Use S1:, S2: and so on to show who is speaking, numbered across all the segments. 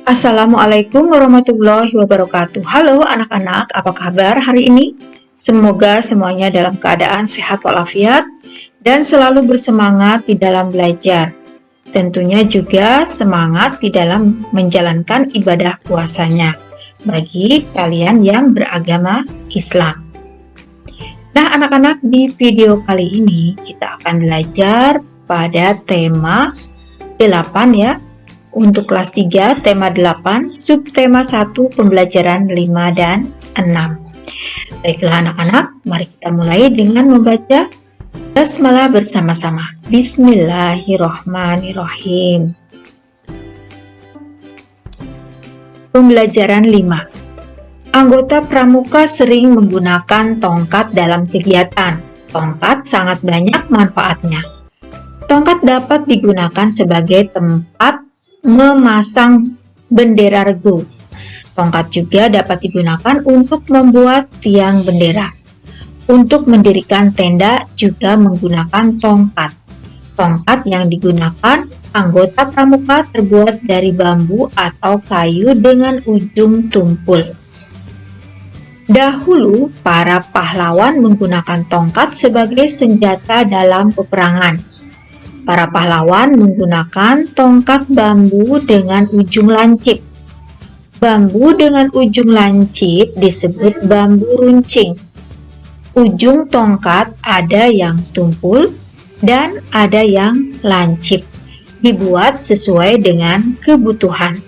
S1: Assalamualaikum warahmatullahi wabarakatuh. Halo anak-anak, apa kabar hari ini? Semoga semuanya dalam keadaan sehat walafiat dan selalu bersemangat di dalam belajar. Tentunya juga semangat di dalam menjalankan ibadah puasanya bagi kalian yang beragama Islam. Nah, anak-anak, di video kali ini kita akan belajar pada tema 8 ya. Untuk kelas 3, tema 8, subtema 1, pembelajaran 5 dan 6. Baiklah anak-anak, mari kita mulai dengan membaca basmalah bersama-sama. Bismillahirrohmanirrohim. Pembelajaran 5. Anggota pramuka sering menggunakan tongkat dalam kegiatan. Tongkat sangat banyak manfaatnya. Tongkat dapat digunakan sebagai tempat memasang bendera regu. Tongkat juga dapat digunakan untuk membuat tiang bendera. Untuk mendirikan tenda juga menggunakan tongkat. Tongkat yang digunakan anggota pramuka terbuat dari bambu atau kayu dengan ujung tumpul. Dahulu, para pahlawan menggunakan tongkat sebagai senjata dalam peperangan. Para pahlawan menggunakan tongkat bambu dengan ujung lancip. Bambu dengan ujung lancip disebut bambu runcing. Ujung tongkat ada yang tumpul dan ada yang lancip. Dibuat sesuai dengan kebutuhan.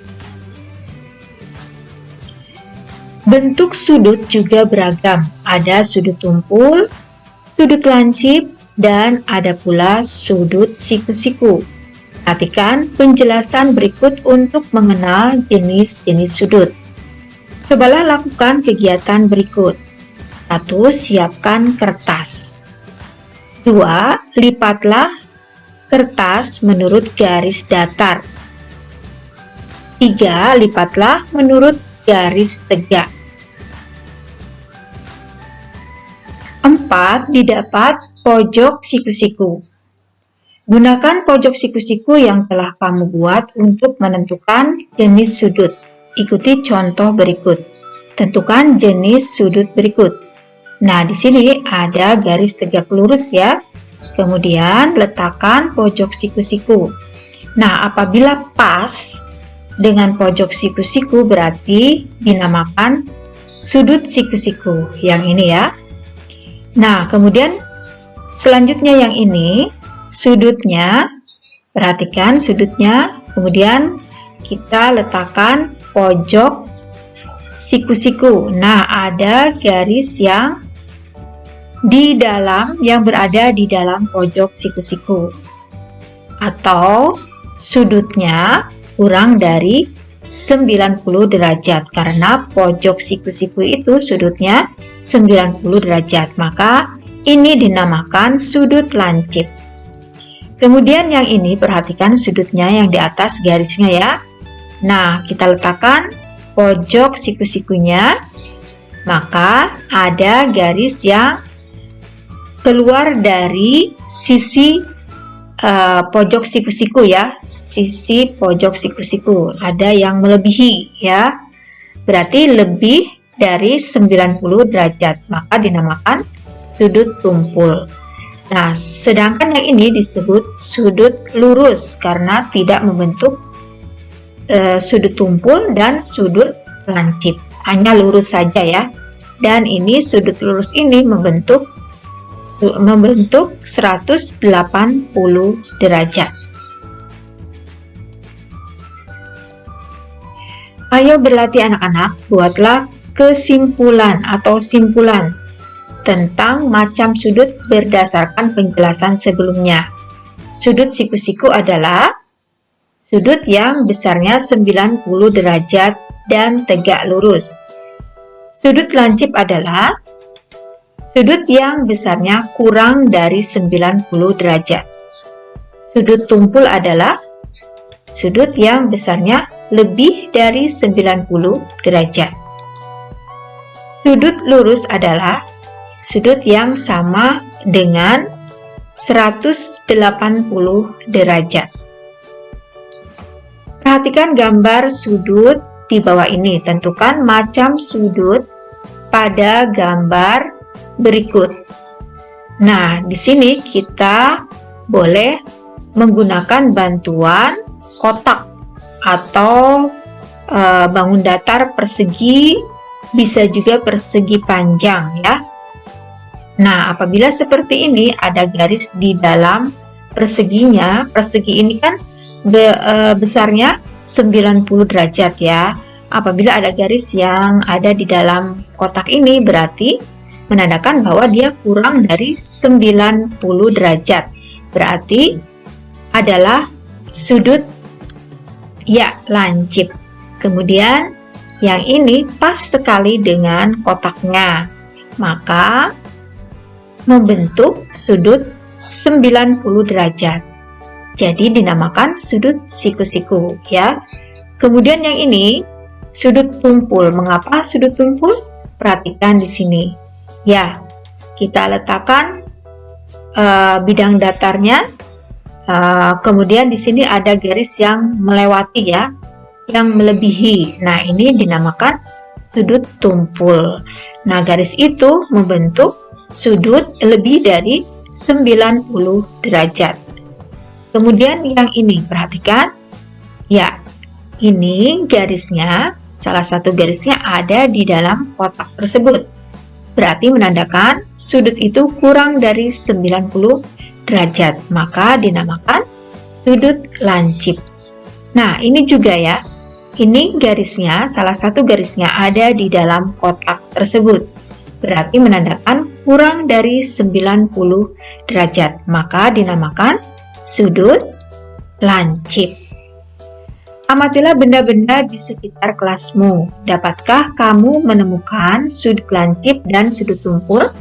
S1: Bentuk sudut juga beragam. Ada sudut tumpul, sudut lancip, dan ada pula sudut siku-siku. Perhatikan penjelasan berikut untuk mengenal jenis-jenis sudut. Cobalah lakukan kegiatan berikut. 1. Siapkan kertas. 2. Lipatlah kertas menurut garis datar. 3. Lipatlah menurut garis tegak. 4. Didapat pojok siku-siku. Gunakan pojok siku-siku yang telah kamu buat untuk menentukan jenis sudut. Ikuti contoh berikut. Tentukan jenis sudut berikut. Nah, di sini ada garis tegak lurus ya. Kemudian letakkan pojok siku-siku. Nah, apabila pas dengan pojok siku-siku berarti dinamakan sudut siku-siku. Yang ini ya. Nah, kemudian selanjutnya yang ini, sudutnya, perhatikan sudutnya, kemudian kita letakkan pojok siku-siku. Nah, ada garis yang berada di dalam pojok siku-siku. Atau sudutnya kurang dari 90 derajat, karena pojok siku-siku itu sudutnya 90 derajat, maka ini dinamakan sudut lancip. Kemudian yang ini, perhatikan sudutnya yang di atas garisnya ya. Nah, kita letakkan pojok siku-sikunya, maka ada garis yang keluar dari sisi pojok siku-siku ya. Sisi pojok siku-siku ada yang melebihi ya, berarti lebih dari 90 derajat, maka dinamakan sudut tumpul. Nah, sedangkan yang ini disebut sudut lurus karena tidak membentuk sudut tumpul dan sudut lancip, hanya lurus saja ya. Dan ini sudut lurus ini membentuk 180 derajat. Ayo berlatih anak-anak, buatlah kesimpulan atau simpulan tentang macam sudut berdasarkan penjelasan sebelumnya. Sudut siku-siku adalah sudut yang besarnya 90 derajat dan tegak lurus. Sudut lancip adalah sudut yang besarnya kurang dari 90 derajat. Sudut tumpul adalah sudut yang besarnya lebih dari 90 derajat. Sudut lurus adalah sudut yang sama dengan 180 derajat. Perhatikan gambar sudut di bawah ini. Tentukan macam sudut pada gambar berikut. Nah, di sini kita boleh menggunakan bantuan kotak atau bangun datar persegi, bisa juga persegi panjang ya. Nah, apabila seperti ini ada garis di dalam perseginya, persegi ini kan besarnya 90 derajat ya. Apabila ada garis yang ada di dalam kotak ini, berarti menandakan bahwa dia kurang dari 90 derajat. Berarti adalah sudut ya lancip. Kemudian yang ini pas sekali dengan kotaknya, maka membentuk sudut 90 derajat. Jadi dinamakan sudut siku-siku ya. Kemudian yang ini sudut tumpul. Mengapa sudut tumpul? Perhatikan di sini. Ya, kita letakkan bidang datarnya. Kemudian di sini ada garis yang melewati ya, yang melebihi. Nah, ini dinamakan sudut tumpul. Nah, garis itu membentuk sudut lebih dari 90 derajat. Kemudian yang ini, perhatikan. Ya, ini garisnya, salah satu garisnya ada di dalam kotak tersebut. Berarti menandakan sudut itu kurang dari 90 derajat. Maka dinamakan sudut lancip. Nah, ini juga ya. Ini garisnya, salah satu garisnya ada di dalam kotak tersebut. Berarti menandakan kurang dari 90 derajat. Maka dinamakan sudut lancip. Amatilah benda-benda di sekitar kelasmu. Dapatkah kamu menemukan sudut lancip dan sudut tumpul?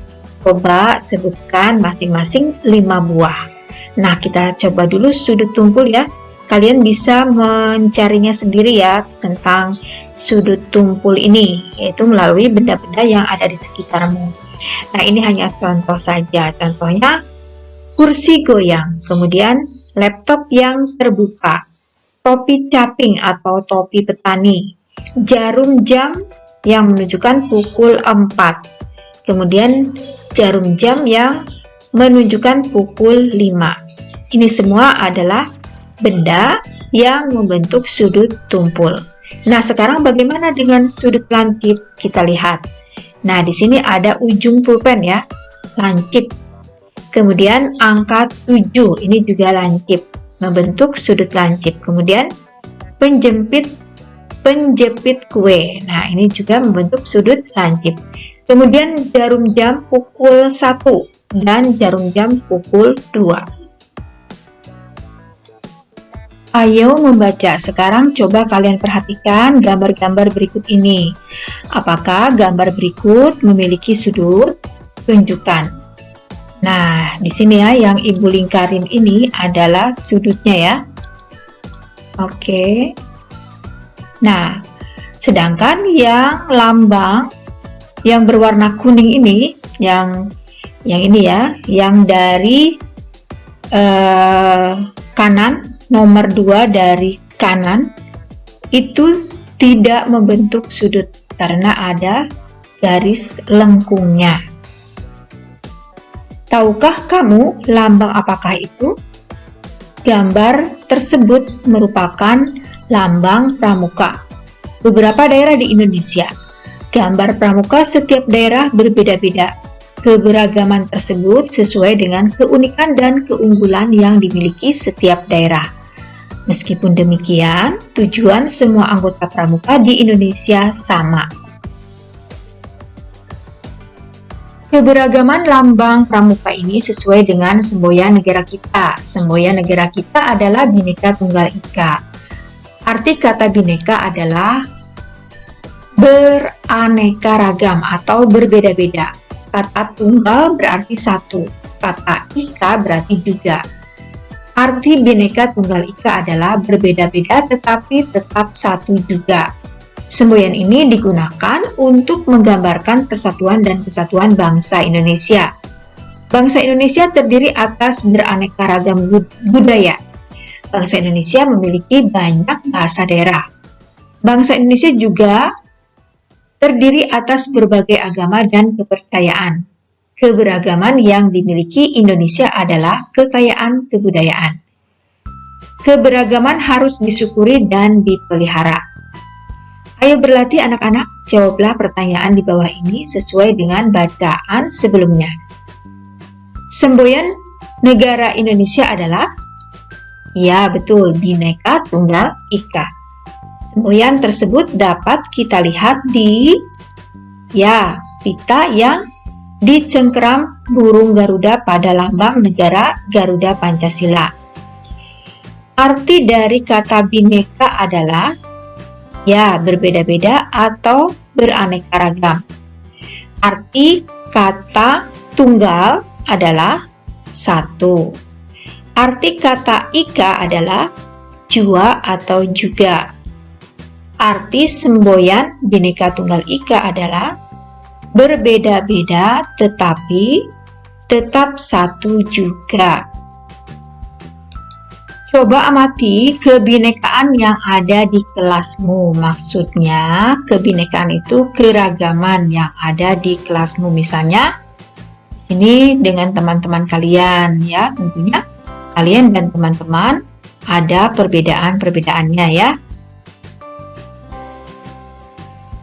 S1: Coba sebutkan masing-masing 5 buah. Nah, kita coba dulu sudut tumpul ya. Kalian bisa mencarinya sendiri ya tentang sudut tumpul ini, yaitu melalui benda-benda yang ada di sekitarmu. Nah, ini hanya contoh saja. Contohnya, kursi goyang, kemudian laptop yang terbuka, topi caping atau topi petani, jarum jam yang menunjukkan pukul 4, kemudian jarum jam yang menunjukkan pukul 5. Ini semua adalah benda yang membentuk sudut tumpul. Nah, sekarang bagaimana dengan sudut lancip? Kita lihat. Nah, di sini ada ujung pulpen ya, lancip. Kemudian angka 7, ini juga lancip, membentuk sudut lancip. Kemudian penjepit kue. Nah, ini juga membentuk sudut lancip. Kemudian jarum jam pukul 1 dan jarum jam pukul 2. Ayo membaca. Sekarang coba kalian perhatikan gambar-gambar berikut ini. Apakah gambar berikut memiliki sudut? Tunjukkan. Nah, di sini ya, yang ibu lingkarin ini adalah sudutnya ya. Oke. Nah, sedangkan yang lambang yang berwarna kuning ini, yang ini ya, yang dari kanan, nomor 2 dari kanan, itu tidak membentuk sudut karena ada garis lengkungnya. Tahukah kamu lambang apakah itu? Gambar tersebut merupakan lambang pramuka. Beberapa daerah di Indonesia. Gambar pramuka setiap daerah berbeda-beda. Keberagaman tersebut sesuai dengan keunikan dan keunggulan yang dimiliki setiap daerah. Meskipun demikian, tujuan semua anggota pramuka di Indonesia sama. Keberagaman lambang pramuka ini sesuai dengan semboyan negara kita. Semboyan negara kita adalah Bhinneka Tunggal Ika. Arti kata Bhinneka adalah beraneka ragam atau berbeda-beda. Kata tunggal berarti satu, kata ika berarti juga. Arti Bhinneka Tunggal Ika adalah berbeda-beda tetapi tetap satu juga. Semboyan ini digunakan untuk menggambarkan persatuan dan kesatuan bangsa Indonesia. Bangsa Indonesia terdiri atas beraneka ragam budaya. Bangsa Indonesia memiliki banyak bahasa daerah. Bangsa Indonesia juga terdiri atas berbagai agama dan kepercayaan. Keberagaman yang dimiliki Indonesia adalah kekayaan kebudayaan. Keberagaman harus disyukuri dan dipelihara. Ayo berlatih anak-anak, jawablah pertanyaan di bawah ini sesuai dengan bacaan sebelumnya. Semboyan negara Indonesia adalah? Ya, betul, Bhinneka Tunggal Ika. Semboyan tersebut dapat kita lihat di pita yang dicengkeram burung Garuda pada lambang negara Garuda Pancasila. Arti dari kata Bhinneka adalah berbeda-beda atau beraneka ragam. Arti kata tunggal adalah satu. Arti kata ika adalah jua atau juga. Arti semboyan Bhinneka Tunggal Ika adalah berbeda-beda tetapi tetap satu juga. Coba amati kebinekaan yang ada di kelasmu. Maksudnya, kebinekaan itu keragaman yang ada di kelasmu. Misalnya, ini dengan teman-teman kalian ya, tentunya kalian dan teman-teman ada perbedaan-perbedaannya ya.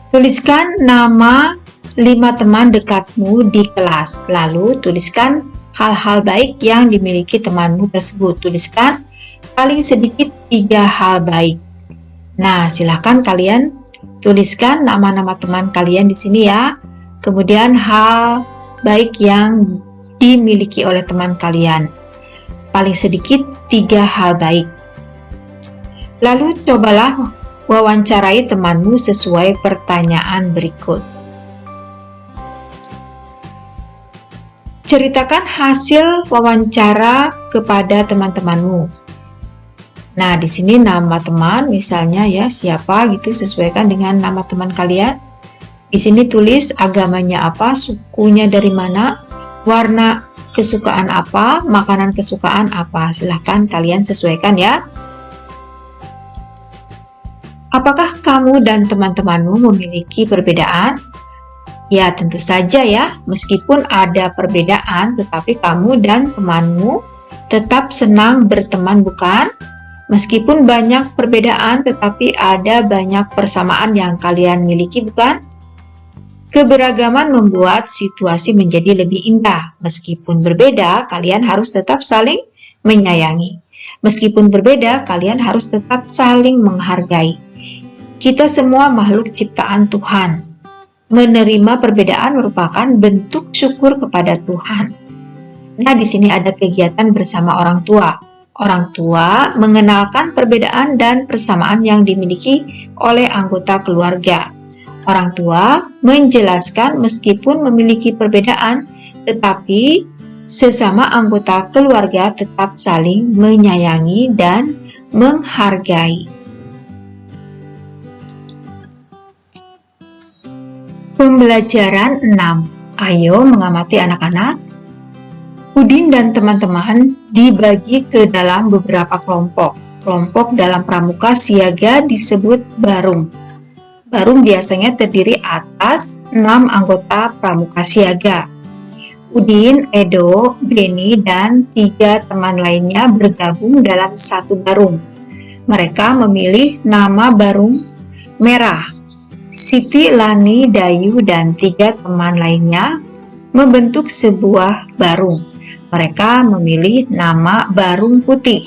S1: Tuliskan nama 5 teman dekatmu di kelas. Lalu tuliskan hal-hal baik yang dimiliki temanmu tersebut. Tuliskan paling sedikit 3 hal baik. Nah, silahkan kalian tuliskan nama-nama teman kalian di sini ya. Kemudian hal baik yang dimiliki oleh teman kalian. Paling sedikit 3 hal baik. Lalu cobalah wawancarai temanmu sesuai pertanyaan berikut. Ceritakan hasil wawancara kepada teman-temanmu. Nah, di sini nama teman misalnya ya, siapa gitu, sesuaikan dengan nama teman kalian. Di sini tulis agamanya apa, sukunya dari mana, warna kesukaan apa, makanan kesukaan apa. Silahkan kalian sesuaikan ya. Apakah kamu dan teman-temanmu memiliki perbedaan? Ya, tentu saja ya. Meskipun ada perbedaan, tetapi kamu dan temanmu tetap senang berteman, bukan? Meskipun banyak perbedaan, tetapi ada banyak persamaan yang kalian miliki, bukan? Keberagaman membuat situasi menjadi lebih indah. Meskipun berbeda, kalian harus tetap saling menyayangi. Meskipun berbeda, kalian harus tetap saling menghargai. Kita semua makhluk ciptaan Tuhan. Menerima perbedaan merupakan bentuk syukur kepada Tuhan. Nah, di sini ada kegiatan bersama orang tua. Orang tua mengenalkan perbedaan dan persamaan yang dimiliki oleh anggota keluarga. Orang tua menjelaskan meskipun memiliki perbedaan, tetapi sesama anggota keluarga tetap saling menyayangi dan menghargai. Pembelajaran 6. Ayo mengamati anak-anak. Udin dan teman-teman dibagi ke dalam beberapa kelompok. Kelompok dalam pramuka siaga disebut barung. Barung biasanya terdiri atas 6 anggota pramuka siaga. Udin, Edo, Beni, dan 3 teman lainnya bergabung dalam satu barung. Mereka memilih nama barung merah. Siti, Lani, Dayu, dan 3 teman lainnya membentuk sebuah barung. Mereka memilih nama barung putih.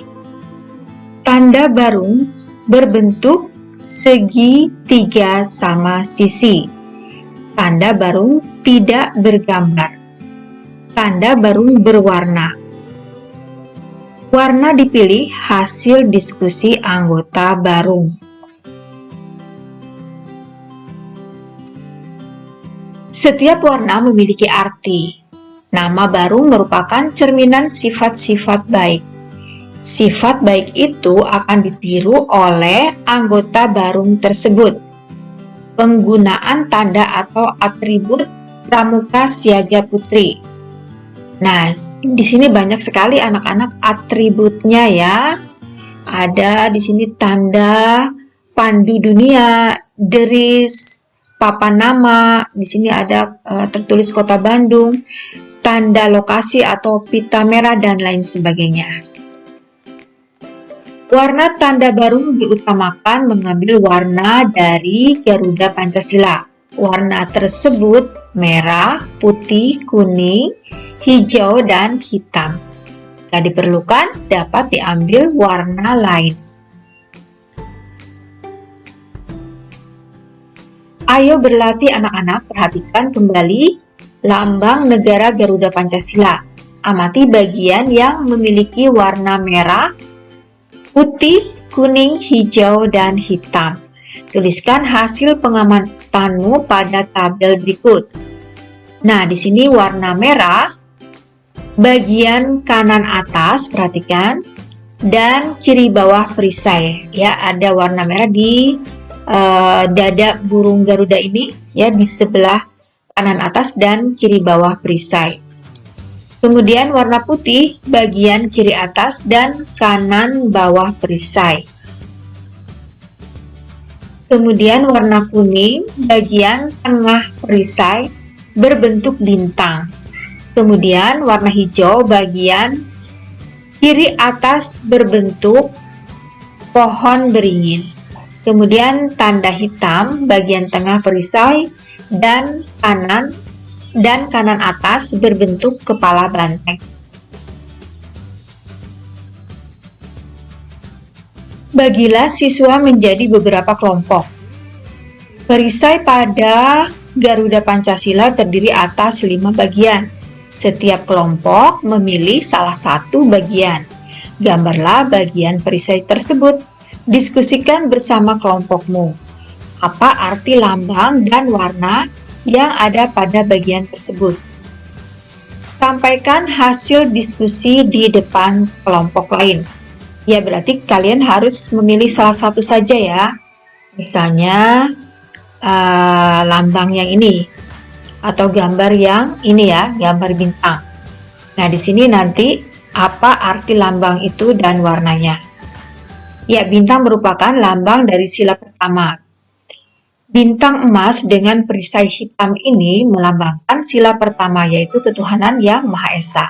S1: Tanda barung berbentuk segitiga sama sisi. Tanda barung tidak bergambar. Tanda barung berwarna. Warna dipilih hasil diskusi anggota barung. Setiap warna memiliki arti. Nama barung merupakan cerminan sifat-sifat baik. Sifat baik itu akan ditiru oleh anggota barung tersebut. Penggunaan tanda atau atribut pramuka siaga putri. Nah, di sini banyak sekali anak-anak atributnya ya. Ada di sini tanda pandu dunia, deris, papan nama. Di sini ada tertulis Kota Bandung, tanda lokasi atau pita merah dan lain sebagainya. Warna tanda baru diutamakan mengambil warna dari Garuda Pancasila. Warna tersebut merah, putih, kuning, hijau, dan hitam. Jika diperlukan, dapat diambil warna lain. Ayo berlatih anak-anak, perhatikan kembali lambang negara Garuda Pancasila. Amati bagian yang memiliki warna merah, putih, kuning, hijau, dan hitam. Tuliskan hasil pengamatanmu pada tabel berikut. Nah, di sini warna merah, bagian kanan atas, perhatikan, dan kiri bawah perisai. Ya, ada warna merah di dada burung Garuda ini, ya, di sebelah kanan atas dan kiri bawah perisai. Kemudian warna putih bagian kiri atas dan kanan bawah perisai. Kemudian warna kuning bagian tengah perisai berbentuk bintang. Kemudian warna hijau bagian kiri atas berbentuk pohon beringin. Kemudian tanda hitam bagian tengah perisai dan kanan atas berbentuk kepala banteng. Bagilah siswa menjadi beberapa kelompok. Perisai pada Garuda Pancasila terdiri atas 5 bagian. Setiap kelompok memilih salah satu bagian. Gambarlah bagian perisai tersebut. Diskusikan bersama kelompokmu. Apa arti lambang dan warna yang ada pada bagian tersebut? Sampaikan hasil diskusi di depan kelompok lain. Ya, berarti kalian harus memilih salah satu saja ya. Misalnya lambang yang ini atau gambar yang ini ya, gambar bintang. Nah, di sini nanti apa arti lambang itu dan warnanya. Ya, bintang merupakan lambang dari sila pertama. Bintang emas dengan perisai hitam ini melambangkan sila pertama, yaitu ketuhanan yang Maha Esa.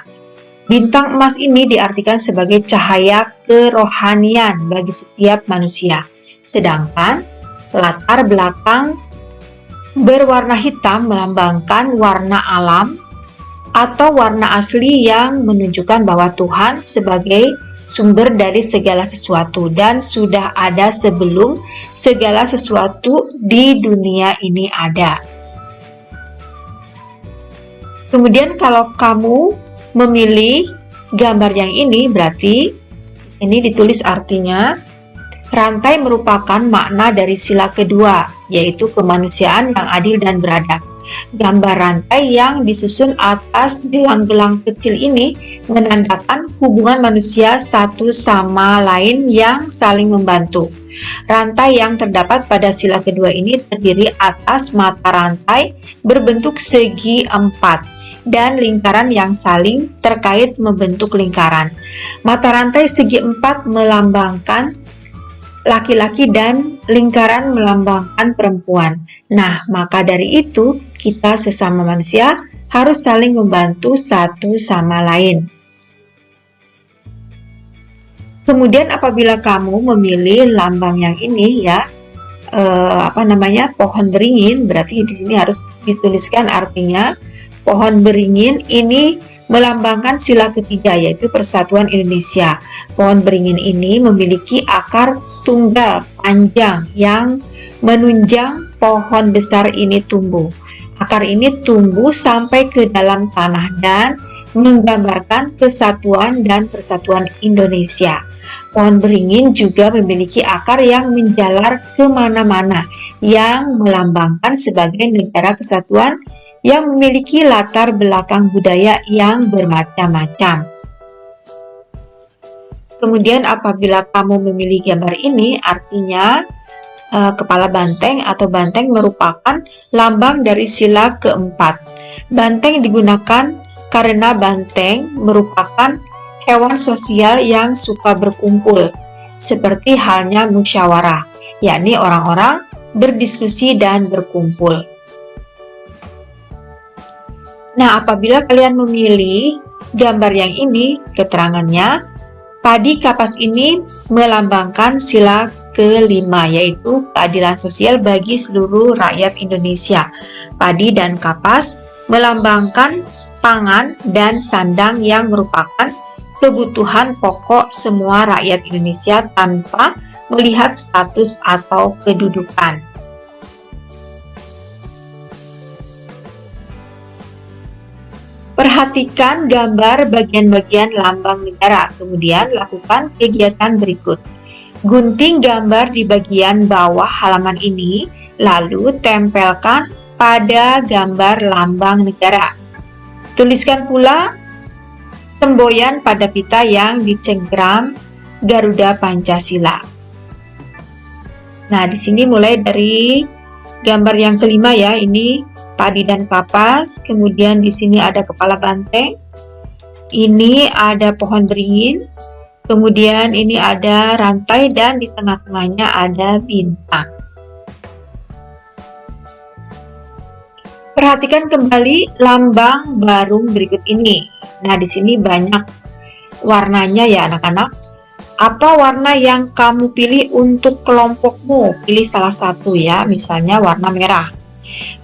S1: Bintang emas ini diartikan sebagai cahaya kerohanian bagi setiap manusia. Sedangkan latar belakang berwarna hitam melambangkan warna alam atau warna asli yang menunjukkan bahwa Tuhan sebagai sumber dari segala sesuatu dan sudah ada sebelum segala sesuatu di dunia ini ada. Kemudian kalau kamu memilih gambar yang ini, berarti ini ditulis artinya rantai merupakan makna dari sila kedua, yaitu kemanusiaan yang adil dan beradab. Gambar rantai yang disusun atas gelang-gelang kecil ini menandakan hubungan manusia satu sama lain yang saling membantu. Rantai yang terdapat pada sila kedua ini terdiri atas mata rantai berbentuk segi 4 dan lingkaran yang saling terkait membentuk lingkaran. Mata rantai segi 4 melambangkan laki-laki dan lingkaran melambangkan perempuan. Nah, maka dari itu kita sesama manusia harus saling membantu satu sama lain. Kemudian apabila kamu memilih lambang yang ini ya, pohon beringin, berarti di sini harus dituliskan artinya pohon beringin ini melambangkan sila ketiga, yaitu Persatuan Indonesia. Pohon beringin ini memiliki akar tunggal panjang yang menunjang pohon besar ini tumbuh. Akar ini tumbuh sampai ke dalam tanah dan menggambarkan kesatuan dan persatuan Indonesia. Pohon beringin juga memiliki akar yang menjalar kemana-mana, yang melambangkan sebagai negara kesatuan yang memiliki latar belakang budaya yang bermacam-macam. Kemudian apabila kamu memilih gambar ini, artinya kepala banteng atau banteng merupakan lambang dari sila keempat. Banteng digunakan karena banteng merupakan hewan sosial yang suka berkumpul. seperti halnya musyawarah, yakni orang-orang berdiskusi dan berkumpul. Nah, apabila kalian memilih gambar yang ini, keterangannya, padi kapas ini melambangkan sila kelima, yaitu keadilan sosial bagi seluruh rakyat Indonesia. Padi dan kapas melambangkan pangan dan sandang yang merupakan kebutuhan pokok semua rakyat Indonesia tanpa melihat status atau kedudukan. Perhatikan gambar bagian-bagian lambang negara, kemudian lakukan kegiatan berikut. Gunting gambar di bagian bawah halaman ini, lalu tempelkan pada gambar lambang negara. Tuliskan pula semboyan pada pita yang dicengkram Garuda Pancasila. Nah, di sini mulai dari gambar yang kelima ya, ini padi dan kapas, kemudian di sini ada kepala banteng, ini ada pohon beringin, kemudian ini ada rantai dan di tengah-tengahnya ada bintang. Perhatikan kembali lambang barung berikut ini. Nah, di sini banyak warnanya ya anak-anak. Apa warna yang kamu pilih untuk kelompokmu? Pilih salah satu ya, misalnya warna merah.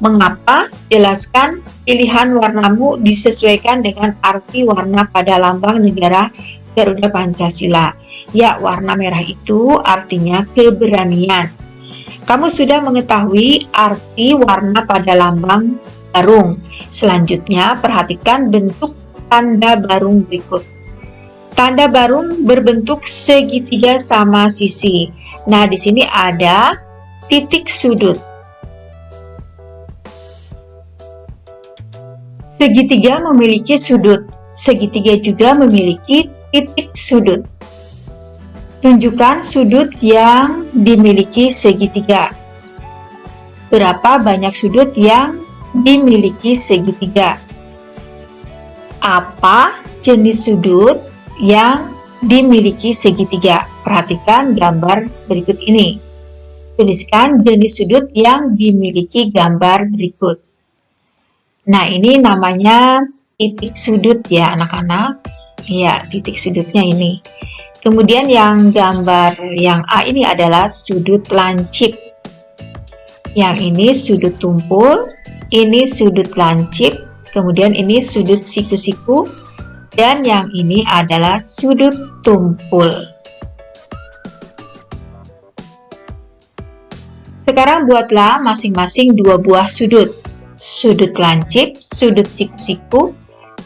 S1: Mengapa? Jelaskan pilihan warnamu disesuaikan dengan arti warna pada lambang negara Garuda Pancasila. Ya, warna merah itu artinya keberanian. Kamu sudah mengetahui arti warna pada lambang barung. Selanjutnya, perhatikan bentuk tanda barung berikut. Tanda barung berbentuk segitiga sama sisi. Nah, di sini ada titik sudut. Segitiga memiliki sudut, segitiga juga memiliki titik sudut. Tunjukkan sudut yang dimiliki segitiga. Berapa banyak sudut yang dimiliki segitiga? Apa jenis sudut yang dimiliki segitiga? Perhatikan gambar berikut ini. Tuliskan jenis sudut yang dimiliki gambar berikut. Nah, ini namanya titik sudut ya anak-anak. Ya, titik sudutnya ini. Kemudian yang gambar yang A ini adalah sudut lancip. Yang ini sudut tumpul, ini sudut lancip, kemudian ini sudut siku-siku, dan yang ini adalah sudut tumpul. Sekarang buatlah masing-masing dua buah sudut. Sudut lancip, sudut siku-siku,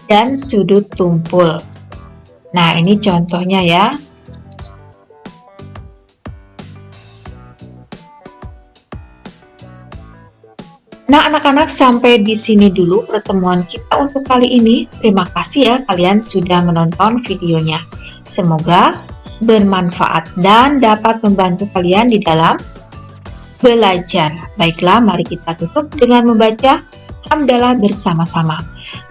S1: dan sudut tumpul. Nah, ini contohnya ya. Nah, anak-anak, sampai di sini dulu pertemuan kita untuk kali ini. Terima kasih ya kalian sudah menonton videonya. Semoga bermanfaat dan dapat membantu kalian di dalam belajar. Baiklah, mari kita tutup dengan membaca hamdalah bersama-sama.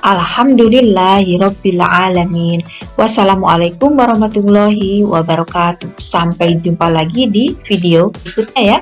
S1: Alhamdulillahirabbil alamin. Wassalamualaikum warahmatullahi wabarakatuh. Sampai jumpa lagi di video berikutnya ya.